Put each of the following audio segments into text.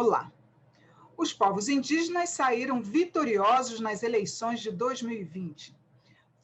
Olá! Os povos indígenas saíram vitoriosos nas eleições de 2020.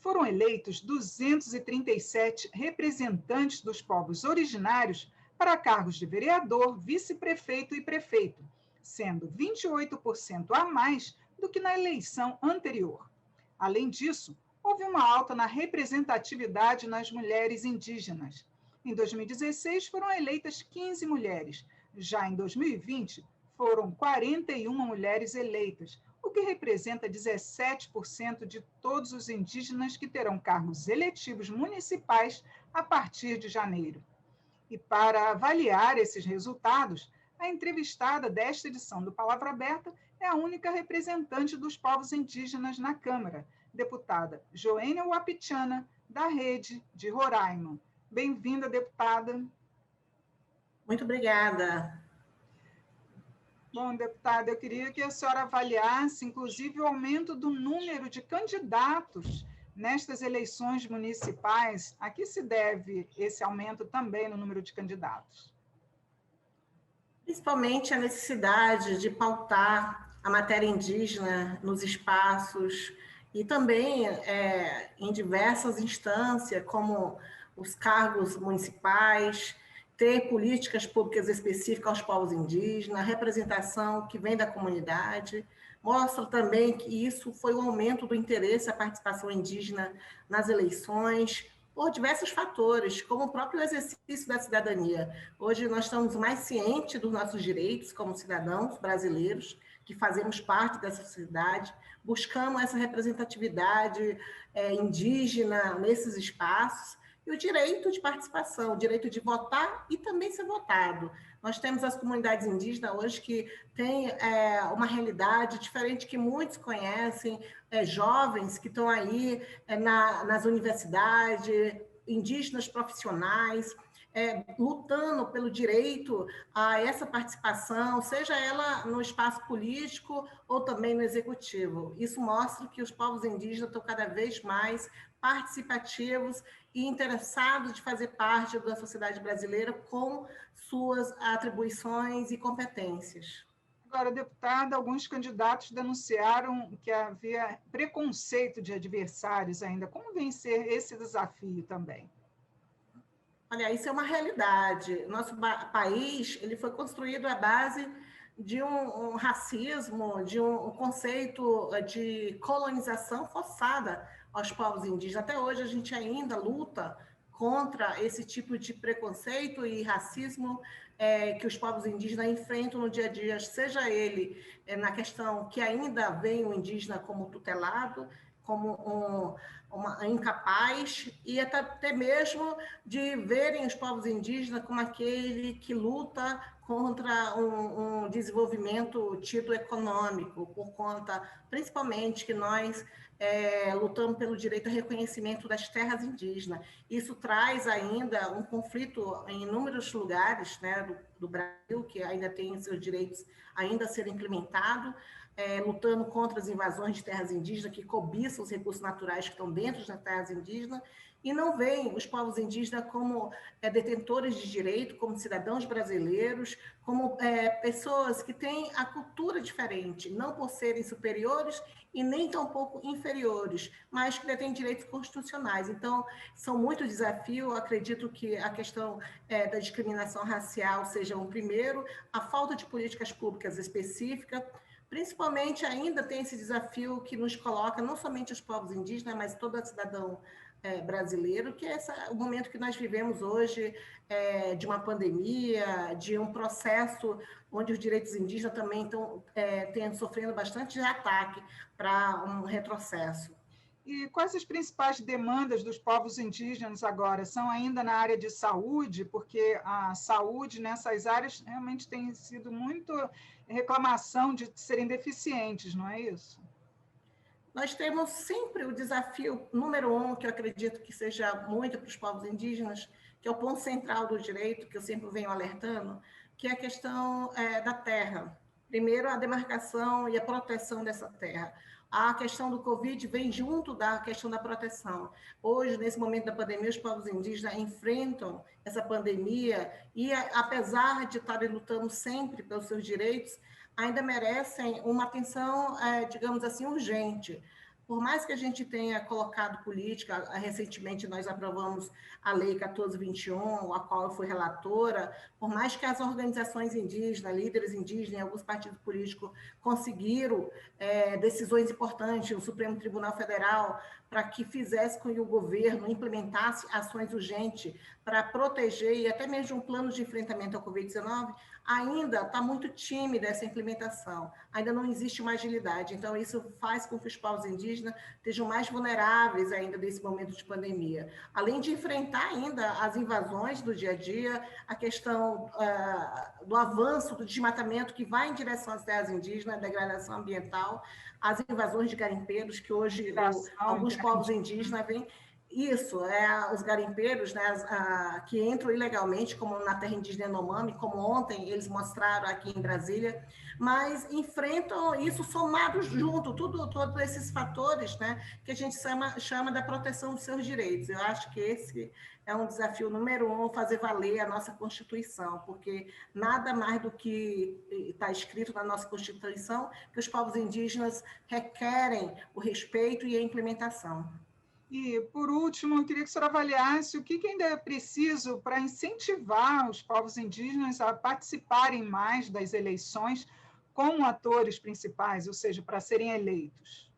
Foram eleitos 237 representantes dos povos originários para cargos de vereador, vice-prefeito e prefeito, sendo 28% a mais do que na eleição anterior. Além disso, houve uma alta na representatividade nas mulheres indígenas. Em 2016, foram eleitas 15 mulheres. Já em 2020, foram 41 mulheres eleitas, o que representa 17% de todos os indígenas que terão cargos eletivos municipais a partir de janeiro. E para avaliar esses resultados, a entrevistada desta edição do Palavra Aberta é a única representante dos povos indígenas na Câmara, deputada Joênia Wapichana, da Rede de Roraima. Bem-vinda, deputada. Muito obrigada. Bom, deputada, eu queria que a senhora avaliasse, inclusive, o aumento do número de candidatos nestas eleições municipais. A que se deve esse aumento também no número de candidatos? Principalmente a necessidade de pautar a matéria indígena nos espaços e também em diversas instâncias, como os cargos municipais, ter políticas públicas específicas aos povos indígenas, representação que vem da comunidade. Mostra também que isso foi um aumento do interesse, a participação indígena nas eleições, por diversos fatores, como o próprio exercício da cidadania. Hoje nós estamos mais cientes dos nossos direitos como cidadãos brasileiros, que fazemos parte dessa sociedade, buscamos essa representatividade indígena nesses espaços, e o direito de participação, o direito de votar e também ser votado. Nós temos as comunidades indígenas hoje que têm uma realidade diferente que muitos conhecem, jovens que estão aí nas universidades, indígenas profissionais, lutando pelo direito a essa participação, seja ela no espaço político ou também no executivo. Isso mostra que os povos indígenas estão cada vez mais participativos e interessados de fazer parte da sociedade brasileira com suas atribuições e competências. Agora, deputada, alguns candidatos denunciaram que havia preconceito de adversários ainda. Como vencer esse desafio também? Olha, isso é uma realidade. Nosso país ele foi construído à base de um racismo, de um conceito de colonização forçada aos povos indígenas. Até hoje a gente ainda luta contra esse tipo de preconceito e racismo que os povos indígenas enfrentam no dia a dia, seja ele na questão que ainda vem o indígena como tutelado, como incapaz, e até mesmo de verem os povos indígenas como aquele que luta contra um desenvolvimento tido econômico, por conta, principalmente, que nós lutamos pelo direito ao reconhecimento das terras indígenas. Isso traz ainda um conflito em inúmeros lugares, né, do Brasil, que ainda tem seus direitos ainda a serem implementados, lutando contra as invasões de terras indígenas, que cobiçam os recursos naturais que estão dentro das terras indígenas, e não veem os povos indígenas como detentores de direito, como cidadãos brasileiros, como pessoas que têm a cultura diferente, não por serem superiores e nem tampouco inferiores, mas que detêm direitos constitucionais. Então, são muitos desafios. Acredito que a questão da discriminação racial seja um primeiro, a falta de políticas públicas específicas, principalmente ainda tem esse desafio que nos coloca não somente os povos indígenas, mas todo cidadão brasileiro, que é o momento que nós vivemos hoje, de uma pandemia, de um processo onde os direitos indígenas também estão sofrendo bastante ataque para um retrocesso. E quais as principais demandas dos povos indígenas agora? São ainda na área de saúde, porque a saúde nessas áreas realmente tem sido muito reclamação de serem deficientes, não é isso? Nós temos sempre o desafio número 1, que eu acredito que seja muito para os povos indígenas, que é o ponto central do direito, que eu sempre venho alertando, que é a questão da terra. Primeiro, a demarcação e a proteção dessa terra. A questão do Covid vem junto da questão da proteção. Hoje, nesse momento da pandemia, os povos indígenas enfrentam essa pandemia e, apesar de estarem lutando sempre pelos seus direitos, ainda merecem uma atenção, digamos assim, urgente. Por mais que a gente tenha colocado política, recentemente nós aprovamos a Lei 1421, a qual eu fui relatora, por mais que as organizações indígenas, líderes indígenas, alguns partidos políticos conseguiram decisões importantes, o Supremo Tribunal Federal, para que fizesse com que o governo implementasse ações urgentes para proteger e até mesmo um plano de enfrentamento ao Covid-19, ainda está muito tímida essa implementação, ainda não existe uma agilidade. Então, isso faz com que os povos indígenas estejam mais vulneráveis ainda nesse momento de pandemia. Além de enfrentar ainda as invasões do dia a dia, a questão do avanço do desmatamento que vai em direção às terras indígenas, a degradação ambiental, as invasões de garimpeiros, que hoje alguns povos indígenas vêm. Isso, os garimpeiros, né, que entram ilegalmente, como na terra indígena Yanomami, como ontem eles mostraram aqui em Brasília, mas enfrentam isso somados junto, todos esses fatores, né, que a gente chama da proteção dos seus direitos. Eu acho que esse é um desafio número 1, fazer valer a nossa Constituição, porque nada mais do que está escrito na nossa Constituição que os povos indígenas requerem o respeito e a implementação. E, por último, eu queria que a senhora avaliasse o que ainda é preciso para incentivar os povos indígenas a participarem mais das eleições como atores principais, ou seja, para serem eleitos.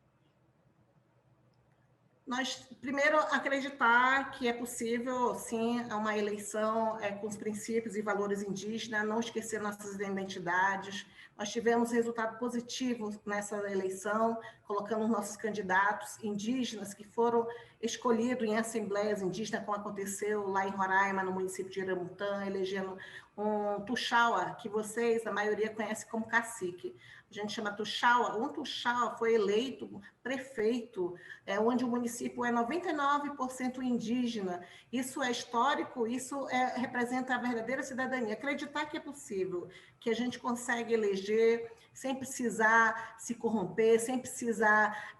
Nós, primeiro, acreditar que é possível, sim, uma eleição com os princípios e valores indígenas, não esquecer nossas identidades. Nós tivemos resultado positivo nessa eleição, colocando nossos candidatos indígenas que foram escolhidos em assembleias indígenas, como aconteceu lá em Roraima, no município de Iramutã, elegendo um tuxaua, que vocês, a maioria, conhecem como cacique. A gente chama tuxaua. Um tuxaua foi eleito prefeito, onde o município é 99% indígena. Isso é histórico, isso representa a verdadeira cidadania. Acreditar que é possível, que a gente consegue eleger sem precisar se corromper, sem precisar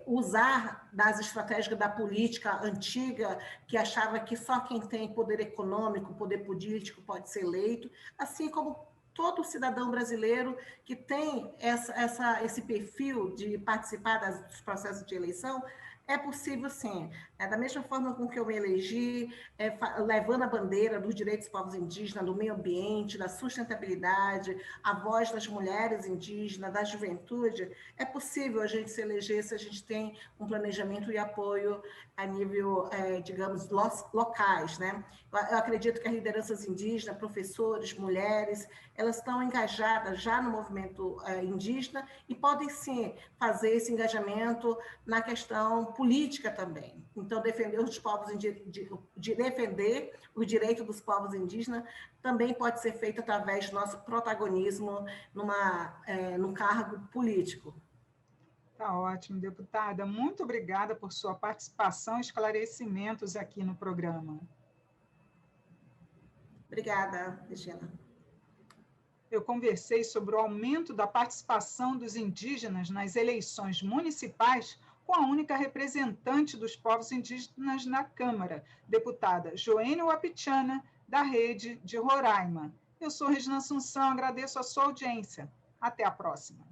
usar das estratégias da política antiga, que achava que só quem tem poder econômico, poder político pode ser eleito, assim como todo cidadão brasileiro que tem esse perfil de participar dos processos de eleição, é possível, sim. Da mesma forma com que eu me elegi, levando a bandeira dos direitos dos povos indígenas, do meio ambiente, da sustentabilidade, a voz das mulheres indígenas, da juventude, é possível a gente se eleger se a gente tem um planejamento e apoio a nível, digamos, locais, né? Eu acredito que as lideranças indígenas, professores, mulheres, elas estão engajadas já no movimento indígena e podem, sim, fazer esse engajamento na questão política também. Então, defender os povos defender o direito dos povos indígenas também pode ser feito através do nosso protagonismo num cargo político. Tá ótimo, deputada. Muito obrigada por sua participação e esclarecimentos aqui no programa. Obrigada, Regina. Eu conversei sobre o aumento da participação dos indígenas nas eleições municipais com a única representante dos povos indígenas na Câmara, deputada Joênia Wapichana, da Rede de Roraima. Eu sou Regina Assunção, agradeço a sua audiência. Até a próxima.